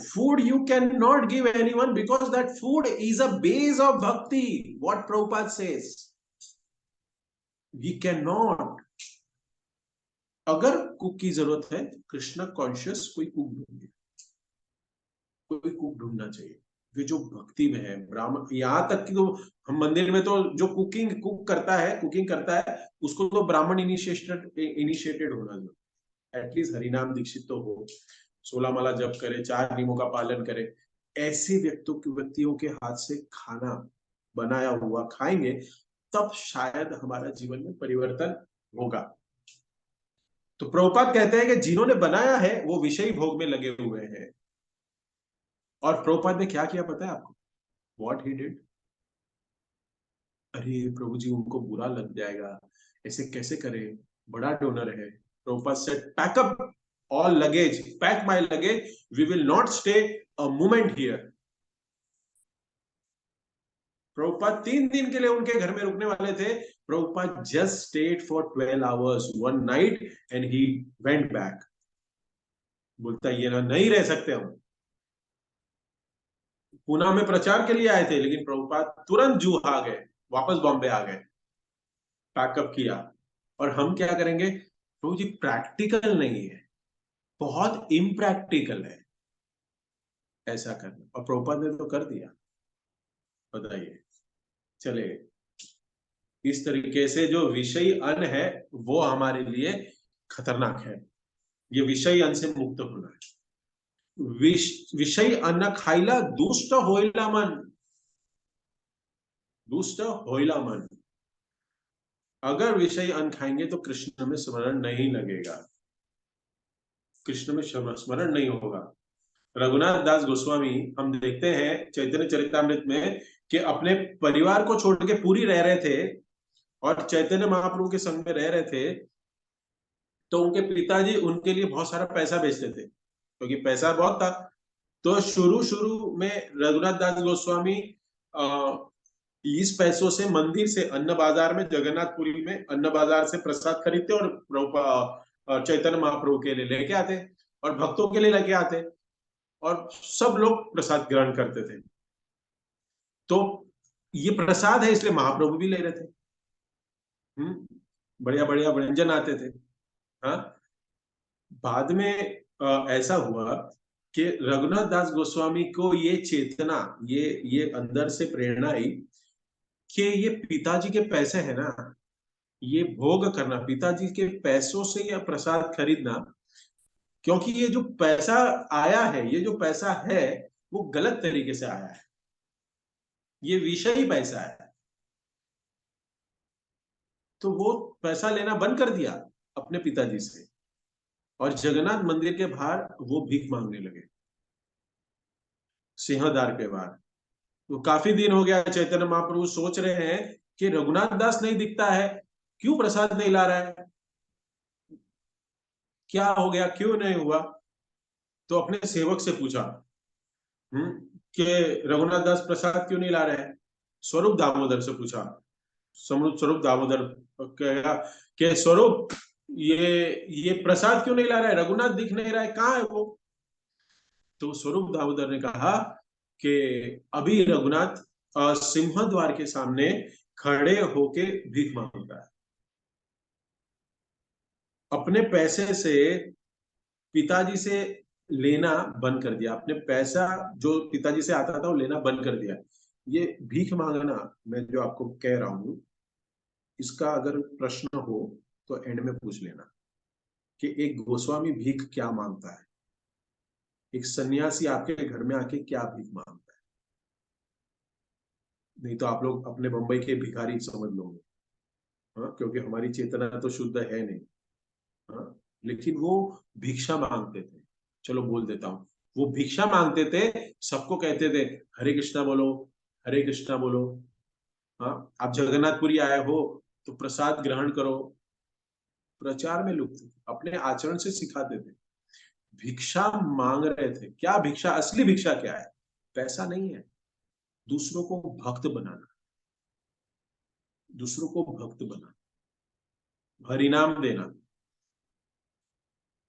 food you cannot give anyone, because that food is a base of bhakti, what Prabhupada says. We cannot. अगर कुक की जरूरत है, कृष्णा कॉन्शियस कोई कुक ढूंढे, कोई कुक ढूंढना चाहिए। वे जो भक्ति में है, ब्राह्मण, यहां तक कि तो हम मंदिर में तो जो कुक करता है, उसको तो ब्राह्मण इनिशिएटेड होना चाहिए, एटलीस्ट हरिनाम दीक्षित तो हो, 16 माला जप करे, 4 नियमों का पालन करे। ऐसे व्यक्तियों के हाथ से खाना बनाया हुआ खाएंगे, तब शायद हमारा जीवन में परिवर्तन होगा। तो प्रभुपाद कहते हैं कि जिन्होंने बनाया है वो विषयी भोग में लगे हुए हैं। और प्रभुपाद ने क्या किया पता है आपको, व्हाट ही डिड? अरे प्रभु जी, उनको बुरा लग जाएगा, ऐसे कैसे करे, बड़ा डोनर है। Prabhupada said, pack up all luggage, pack my luggage, we will not stay a moment here. Prabhupada 3 दिन के लिए उनके घर में रुकने वाले थे। Prabhupada just stayed for 12 hours one night and he went back. बोलता ये ना, नहीं रह सकते हम। पुणे में प्रचार के लिए आए थे, लेकिन प्रभुपाद तुरंत जू आ गए, वापस बॉम्बे आ गए, पैकअप किया। और हम क्या करेंगे, प्रभु जी प्रैक्टिकल नहीं है, बहुत इम्प्रैक्टिकल है ऐसा करना, और प्रभुपाद ने तो कर दिया। बताइए, चले, इस तरीके से जो विषयी अन्न है वो हमारे लिए खतरनाक है। ये विषयी अन्न से मुक्त होना है। विषयी अन्न खाईला दुष्ट होईला मन, दुष्ट होईला मन। अगर विषयी अन्न खाएंगे तो कृष्ण में स्मरण नहीं लगेगा, कृष्ण में स्मरण नहीं होगा। रघुनाथ दास गोस्वामी, हम देखते हैं चैतन्य चरितमृत में, कि अपने परिवार को छोड़ के पूरी रह रहे थे और चैतन्य महाप्रभु के संग में रह रहे थे। तो उनके पिताजी उनके लिए बहुत सारा पैसा भेजते थे, क्योंकि पैसा बहुत था। तो शुरू शुरू में रघुनाथ दास गोस्वामी इस पैसों से मंदिर से अन्न बाजार में, जगन्नाथपुरी में अन्न बाजार से प्रसाद खरीदते और चैतन्य महाप्रभु के लिए लेके आते और भक्तों के लिए लेके आते, और सब लोग प्रसाद ग्रहण करते थे। तो ये प्रसाद है इसलिए महाप्रभु भी ले रहे थे। बढ़िया बढ़िया व्यंजन आते थे। हाँ, बाद में ऐसा हुआ कि रघुनाथ दास गोस्वामी को ये चेतना, ये अंदर से प्रेरणा आई कि ये पिताजी के पैसे है ना, ये भोग करना, पिताजी के पैसों से यह प्रसाद खरीदना, क्योंकि ये जो पैसा आया है, ये जो पैसा है वो गलत तरीके से आया है, ये विषयी पैसा है। तो वो पैसा लेना बंद कर दिया अपने पिताजी से, और जगन्नाथ मंदिर के बाहर वो भीख मांगने लगे, सिंहद्वार के बाहर। तो काफी दिन हो गया, चैतन्य महाप्रभु सोच रहे हैं कि रघुनाथ दास नहीं दिखता है, क्यों प्रसाद नहीं ला रहा है, क्या हो गया, क्यों नहीं हुआ। तो अपने सेवक से पूछा कि रघुनाथ दास प्रसाद क्यों नहीं ला रहे हैं। स्वरूप दामोदर से पूछा, स्वरूप दामोदर कहा कि स्वरूप, ये प्रसाद क्यों नहीं ला रहा है, रघुनाथ दिख नहीं रहा है, कहाँ है वो। तो स्वरूप दामोदर ने कहा कि अभी रघुनाथ सिंह द्वार के सामने खड़े होके भीख मांगता है, अपने पैसे से पिताजी से लेना बंद कर दिया, अपने पैसा जो पिताजी से आता था वो लेना बंद कर दिया। ये भीख मांगना, मैं जो आपको कह रहा हूं, इसका अगर प्रश्न हो तो एंड में पूछ लेना कि एक गोस्वामी भीख क्या मांगता है, एक सन्यासी आपके घर में आके क्या भीख मांगता है। नहीं तो आप लोग अपने बंबई के भिखारी समझ लोगे। हाँ, क्योंकि हमारी चेतना तो शुद्ध है नहीं। हाँ, लेकिन वो भिक्षा मांगते थे। चलो बोल देता हूँ, वो भिक्षा मांगते थे, सबको कहते थे हरे कृष्णा बोलो, हरे कृष्णा बोलो। हाँ, आप जगन्नाथपुरी आए हो तो प्रसाद ग्रहण करो, प्रचार में लुप्त थे, अपने आचरण से सिखाते थे। भिक्षा मांग रहे थे, क्या भिक्षा, असली भिक्षा क्या है, पैसा नहीं है, दूसरों को भक्त बनाना, दूसरों को भक्त बनाना, हरिनाम देना।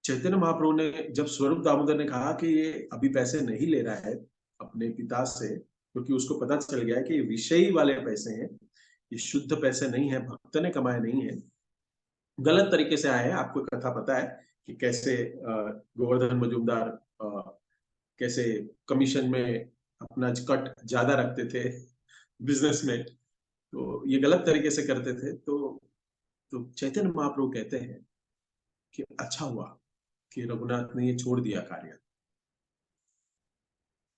चैतन्य महाप्रभु ने जब स्वरूप दामोदर ने कहा कि ये अभी पैसे नहीं ले रहा है अपने पिता से, क्योंकि उसको पता चल गया है कि ये विषयी वाले पैसे हैं, ये शुद्ध पैसे नहीं है, भक्त ने कमाए नहीं है, गलत तरीके से आए हैं। आपको कथा पता है कि कैसे गोवर्धन मजूमदार कैसे कमीशन में अपना कट ज्यादा रखते थे बिजनेस में, तो ये गलत तरीके से करते थे। तो चैतन्य महाप्रभु कहते हैं कि अच्छा हुआ कि रघुनाथ ने ये छोड़ दिया कार्य,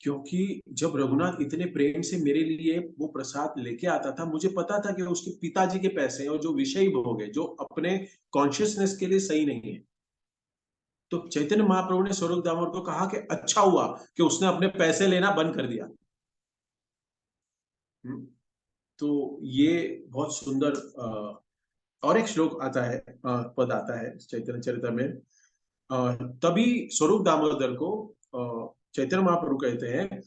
क्योंकि जब रघुनाथ इतने प्रेम से मेरे लिए वो प्रसाद लेके आता था, मुझे पता था कि उसके पिताजी के पैसे हैं और जो विषयी भोग है, जो अपने कॉन्शियसनेस के लिए सही नहीं है। तो चैतन्य महाप्रभु ने स्वरूप दामोदर को कहा कि अच्छा हुआ कि उसने अपने पैसे लेना बंद कर दिया। हम्म, तो ये बहुत सुंदर और एक श्लोक आता है, पद आता है चैतन्य चरित्र में। तभी स्वरूप दामोदर को चैतन्य महाप्रभु कहते हैं,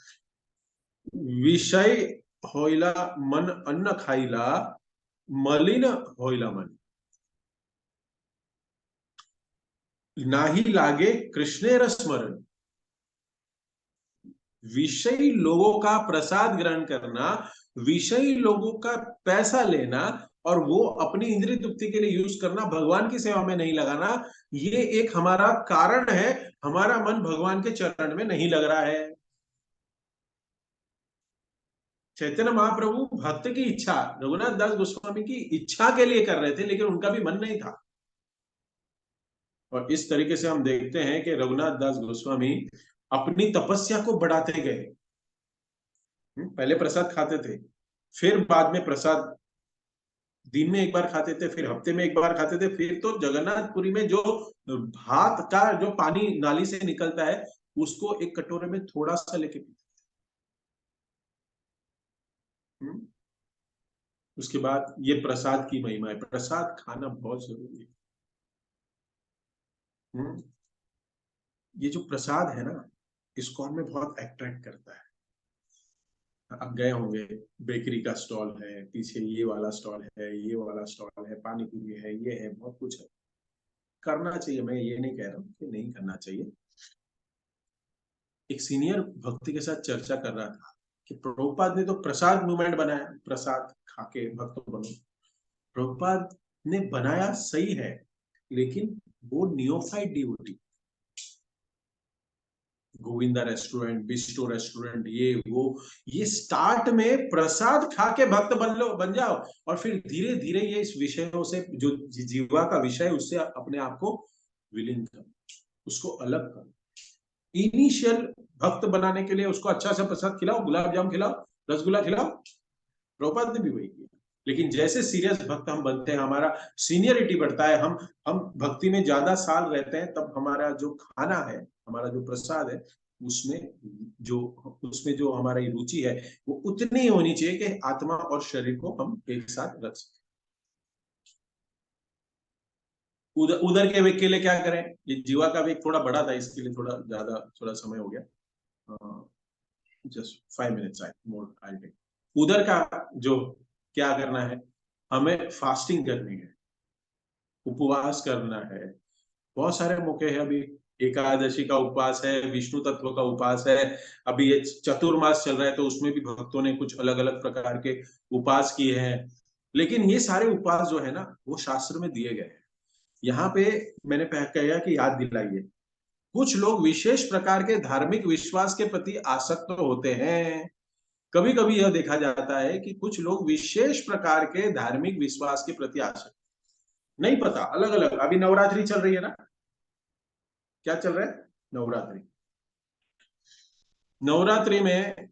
विषय होइला मन अन्न खाइला, मलिन होइला मन, नाही लागे कृष्णेर स्मरण। विषयी लोगों का प्रसाद ग्रहण करना, विषयी लोगों का पैसा लेना और वो अपनी इंद्रिय तृप्ति के लिए यूज करना, भगवान की सेवा में नहीं लगाना, ये एक हमारा कारण है, हमारा मन भगवान के चरण में नहीं लग रहा है। चैतन्य महाप्रभु भक्त की इच्छा, रघुनाथ दास गोस्वामी की इच्छा के लिए कर रहे थे, लेकिन उनका भी मन नहीं था। और इस तरीके से हम देखते हैं कि रघुनाथ दास गोस्वामी अपनी तपस्या को बढ़ाते गए। पहले प्रसाद खाते थे, फिर बाद में प्रसाद दिन में एक बार खाते थे, फिर हफ्ते में एक बार खाते थे, फिर तो जगन्नाथपुरी में जो भात का जो पानी नाली से निकलता है, उसको एक कटोरे में थोड़ा सा लेके पीते। हम्म, उसके बाद ये प्रसाद की महिमा है, प्रसाद खाना बहुत जरूरी है। हम्म, ये जो प्रसाद है ना, इसको हमें बहुत अट्रैक्ट करता है। आप गए होंगे, बेकरी का स्टॉल है, पीछे ये वाला स्टॉल है, ये वाला स्टॉल है, पानी पूरी है, ये है, बहुत कुछ है। करना चाहिए, मैं ये नहीं कह रहा हूँ कि नहीं करना चाहिए। एक सीनियर भक्ति के साथ चर्चा कर रहा था कि प्रभुपाद ने तो प्रसाद मूवमेंट बनाया, प्रसाद खाके भक्त बनो। प्रभुपाद ने बनाया सही है, लेकिन वो neophyte devotee, Govinda restaurant, bestow restaurant, ये स्टार्ट में प्रसाद खा के भक्त बन जाओ, और फिर धीरे धीरे ये इस विषयों से, जो जीवा का विषय, उससे अपने आप को विलीन करो, उसको अलग करो। इनिशियल भक्त बनाने के लिए उसको अच्छा सा प्रसाद खिलाओ, गुलाब जामुन खिलाओ, रसगुल्ला खिलाओ। प्रभुपाद ने भी वही किया। लेकिन जैसे सीरियस भक्त हम बनते हैं, हमारा सीनियरिटी बढ़ता है, हम भक्ति में ज्यादा साल रहते हैं, तब हमारा जो खाना है, हमारा जो प्रसाद है, उसमें जो हमारी रुचि है, वो उतनी होनी चाहिए कि आत्मा और शरीर को हम एक साथ रख सकें। उधर के वेग के लिए क्या करें? ये जीवा का वेग थोड़ा बड़ा था, इसके लिए थोड़ा समय हो गया। Just 5 minutes more I take. उधर का जो क्या करना है, हमें फास्टिंग करनी है, उपवास करना है। बहुत सारे मौके हैं अभी, एकादशी का उपवास है, विष्णु तत्व का उपवास है, अभी ये चतुर्मास चल रहा है, तो उसमें भी भक्तों ने कुछ अलग अलग प्रकार के उपवास किए हैं। लेकिन ये सारे उपवास जो है ना, वो शास्त्र में दिए गए हैं। यहाँ पे मैंने कहा कि याद दिलाइए, कुछ लोग विशेष प्रकार के धार्मिक विश्वास के प्रति आसक्त होते हैं। कभी कभी यह देखा जाता है कि कुछ लोग विशेष प्रकार के धार्मिक विश्वास के प्रति आसक्त, नहीं पता, अलग अलग। अभी नवरात्रि चल रही है ना, क्या चल रहा है? नवरात्रि। नवरात्रि में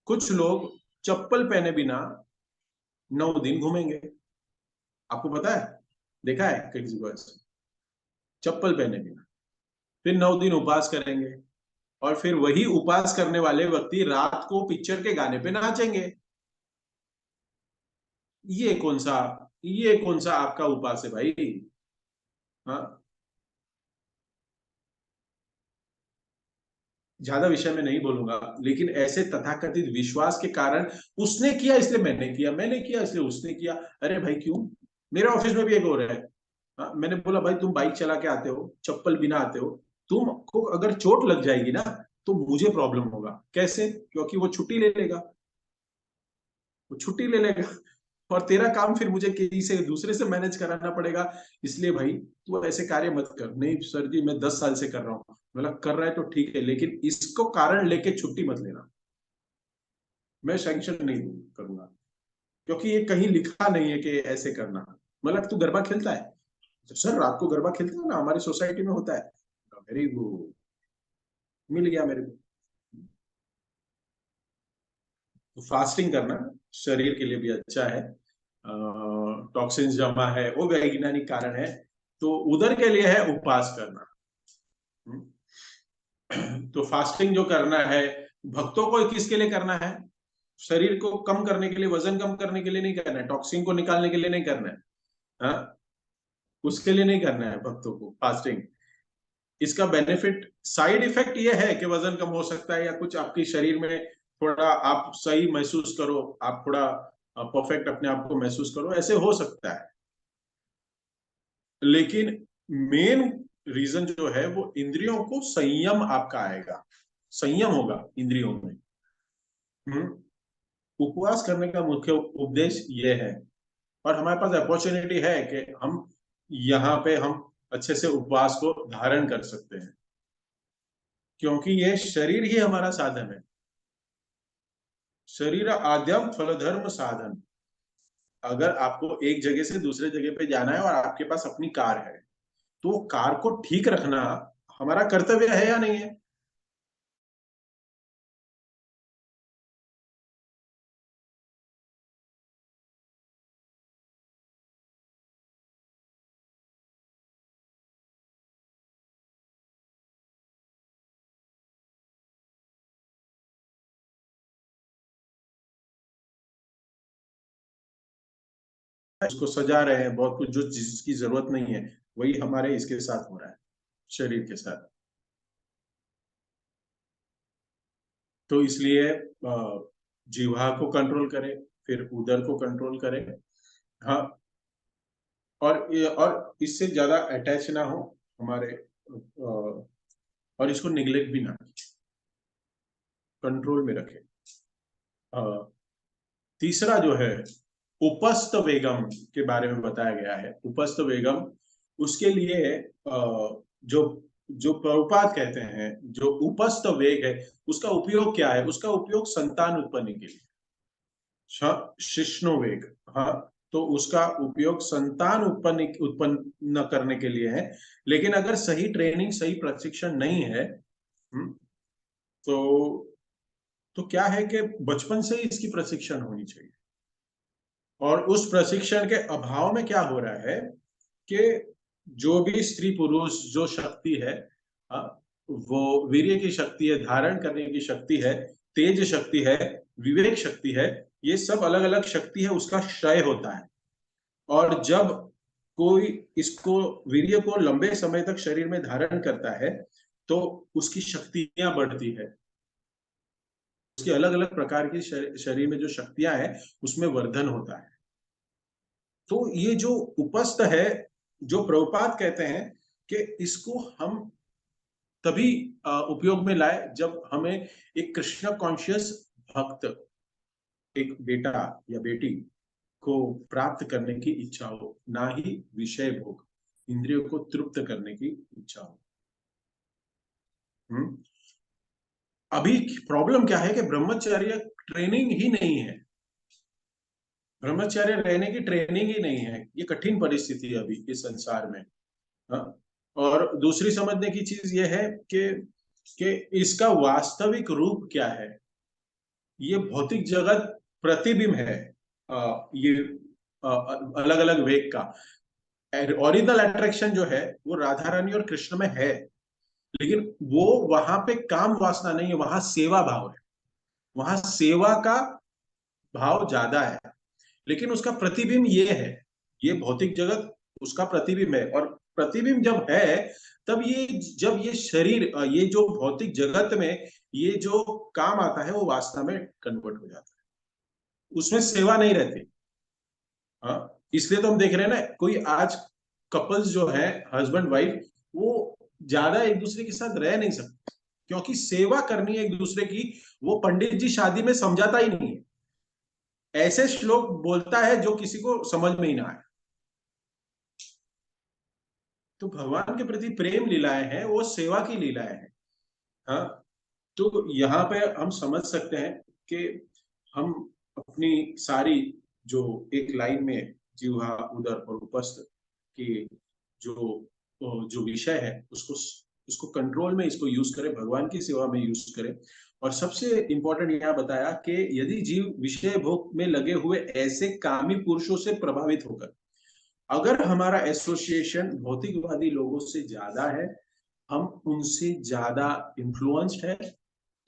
कुछ लोग चप्पल पहने बिना 9 दिन घूमेंगे। आपको पता है? देखा है किसी को ऐसे चप्पल पहने बिना? फिर 9 दिन उपवास करेंगे, और फिर वही उपवास करने वाले व्यक्ति रात को पिक्चर के गाने पे नाचेंगे। ये कौन सा ये कौन सा आपका उपवास है भाई? हाँ, ज्यादा विषय में नहीं बोलूंगा, लेकिन ऐसे तथाकथित विश्वास के कारण, उसने किया इसलिए मैंने किया, मैंने किया इसलिए उसने किया। अरे भाई क्यों? मेरे ऑफिस में भी एक हो रहा है। हाँ, मैंने बोला भाई तुम बाइक चला के आते हो, चप्पल बिना आते हो, तुमको अगर चोट लग जाएगी ना, तो मुझे प्रॉब्लम होगा। कैसे? क्योंकि वो छुट्टी ले लेगा, वो छुट्टी ले लेगा, और तेरा काम फिर मुझे किसी से दूसरे से मैनेज कराना पड़ेगा। इसलिए भाई तू ऐसे कार्य मत कर। नहीं सर जी, मैं 10 साल से कर रहा हूँ। मतलब कर रहा है तो ठीक है, लेकिन इसको कारण लेके छुट्टी मत लेना, मैं सैंक्शन नहीं करूंगा, क्योंकि ये कहीं लिखा नहीं है कि ऐसे करना। मतलब तू गरबा खेलता है? तो सर रात को गरबा खेलते हो ना, हमारी सोसाइटी में होता है। वेरी गुड, मिल गया मेरे को। तो फास्टिंग करना शरीर के लिए भी अच्छा है, टॉक्सिन्स जमा है, वो वैज्ञानिक कारण है। तो उधर के लिए है उपवास करना। तो फास्टिंग जो करना है, भक्तों को किसके लिए करना है? शरीर को कम करने के लिए, वजन कम करने के लिए नहीं करना है, टॉक्सिन को निकालने के लिए नहीं करना है। हाँ, उसके लिए नहीं करना है भक्तों को फास्टिंग। इसका बेनिफिट, साइड इफेक्ट ये है कि वजन कम हो सकता है, या कुछ आपके शरीर में थोड़ा आप सही महसूस करो, आप थोड़ा परफेक्ट अपने आप को महसूस करो, ऐसे हो सकता है। लेकिन मेन रीजन जो है, वो इंद्रियों को संयम आपका आएगा, संयम होगा इंद्रियों में। उपवास करने का मुख्य उद्देश्य ये है, और हमारे पास अपॉर्चुनिटी है कि हम यहाँ पे हम अच्छे से उपवास को धारण कर सकते हैं, क्योंकि ये शरीर ही हमारा साधन है। शरीर आद्यम फलधर्म साधन। अगर आपको एक जगह से दूसरे जगह पे जाना है और आपके पास अपनी कार है, तो कार को ठीक रखना हमारा कर्तव्य है या नहीं है? उसको सजा रहे हैं बहुत कुछ, जो चीज की जरूरत नहीं है, वही हमारे इसके साथ हो रहा है, शरीर के साथ। तो इसलिए जीवा को कंट्रोल करें, फिर उदर को कंट्रोल करें। हाँ, और इससे ज्यादा अटैच ना हो हमारे, और इसको निग्लेक्ट भी ना, कंट्रोल में रखें। तीसरा जो है उपस्थ वेगम के बारे में बताया गया है। उपस्थ वेगम, उसके लिए जो जो प्रभुपाद कहते हैं, जो उपस्थ वेग है उसका उपयोग क्या है? उसका उपयोग संतान उत्पन्न के लिए, शिश्नो वेग, हाँ, तो उसका उपयोग संतान उत्पन्न करने के लिए है। लेकिन अगर सही ट्रेनिंग, सही प्रशिक्षण नहीं है, तो क्या है कि बचपन से ही इसकी प्रशिक्षण होनी चाहिए। और उस प्रशिक्षण के अभाव में क्या हो रहा है कि जो भी स्त्री पुरुष जो शक्ति है, वो वीर्य की शक्ति है, धारण करने की शक्ति है, तेज शक्ति है, विवेक शक्ति है, ये सब अलग अलग शक्ति है, उसका क्षय होता है। और जब कोई इसको, वीर्य को लंबे समय तक शरीर में धारण करता है तो उसकी शक्तियां बढ़ती है, उसकी अलग अलग प्रकार की शरीर में जो शक्तियां हैं उसमें वर्धन होता है। तो ये जो उपस्थ है, जो प्रभुपाद कहते हैं कि इसको हम तभी उपयोग में लाए जब हमें एक कृष्ण कॉन्शियस भक्त, एक बेटा या बेटी को प्राप्त करने की इच्छा हो, ना ही विषय भोग, इंद्रियों को तृप्त करने की इच्छा हो। अभी प्रॉब्लम क्या है कि ब्रह्मचर्य ट्रेनिंग ही नहीं है, ब्रह्मचर्य रहने की ट्रेनिंग ही नहीं है। ये कठिन परिस्थिति है अभी इस संसार में। हाँ? और दूसरी समझने की चीज ये है कि इसका वास्तविक रूप क्या है। ये भौतिक जगत प्रतिबिंब है ये अलग अलग वेग का। ओरिजिनल अट्रैक्शन जो है वो राधा रानी और कृष्ण में है, लेकिन वो वहां पे काम वासना नहीं है, वहां सेवा भाव है, वहां सेवा का भाव ज्यादा है। लेकिन उसका प्रतिबिंब ये है, ये भौतिक जगत उसका प्रतिबिंब है। और प्रतिबिंब जब है तब ये, जब ये शरीर, ये जो भौतिक जगत में ये जो काम आता है वो वास्तव में कन्वर्ट हो जाता है, उसमें सेवा नहीं रहती। हाँ, इसलिए तो हम देख रहे हैं ना, कोई आज कपल्स जो है, हस्बैंड वाइफ, वो ज्यादा एक दूसरे के साथ रह नहीं सकते क्योंकि सेवा करनी है एक दूसरे की। वो पंडित जी शादी में समझाता ही नहीं है, ऐसे श्लोक बोलता है जो किसी को समझ में ही ना आए। तो भगवान के प्रति प्रेम लीलाएं हैं, वो सेवा की लीलाएं हैं। हाँ, तो यहाँ पे हम समझ सकते हैं कि हम अपनी सारी जो एक लाइन में जीवा, उदर और उपस्थ की जो जो विषय है उसको उसको कंट्रोल में इसको यूज करें, भगवान की सेवा में यूज करें। और सबसे इंपॉर्टेंट यहाँ बताया कि यदि जीव विषय भोग में लगे हुए ऐसे कामी पुरुषों से प्रभावित होकर, अगर हमारा एसोसिएशन भौतिकवादी लोगों से ज्यादा है, हम उनसे ज्यादा इन्फ्लुएंस्ड है,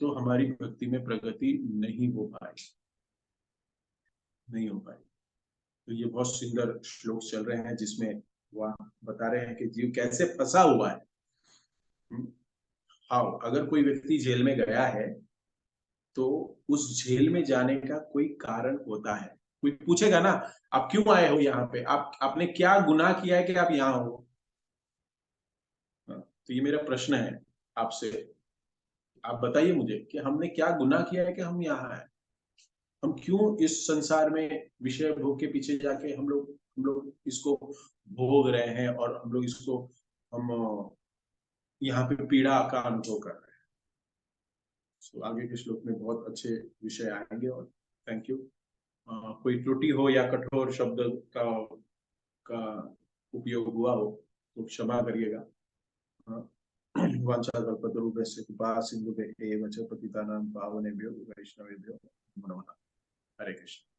तो हमारी भक्ति में प्रगति नहीं हो पाई, नहीं हो पाई। तो ये बहुत सुंदर श्लोक चल रहे हैं जिसमें वह बता रहे हैं कि जीव कैसे फंसा हुआ है। हाँ, अगर कोई व्यक्ति जेल में गया है तो उस जेल में जाने का कोई कारण होता है। कोई पूछेगा ना, आप क्यों आए हो यहाँ पे, आपने क्या गुनाह किया है कि आप यहाँ हो। तो ये मेरा प्रश्न है आपसे, आप बताइए मुझे कि हमने क्या गुनाह किया है कि हम यहाँ आए। हम क्यों इस संसार में विषय भोग के पीछे जाके हम लोग इसको भोग रहे हैं, और हम लोग इसको, हम यहाँ पे पीड़ा का अनुभव कर रहे हैं। So, आगे के श्लोक में बहुत अच्छे विषय आएंगे। और थैंक यू। कोई त्रुटि हो या कठोर शब्द का उपयोग हुआ हो तो क्षमा करिएगा। वाञ्छाकल्पतरुभ्यश्च कृपा सिन्धुभ्यः एव च पतितानां पावनेभ्यो वैष्णवेभ्यो नमो नमः। हरे कृष्ण।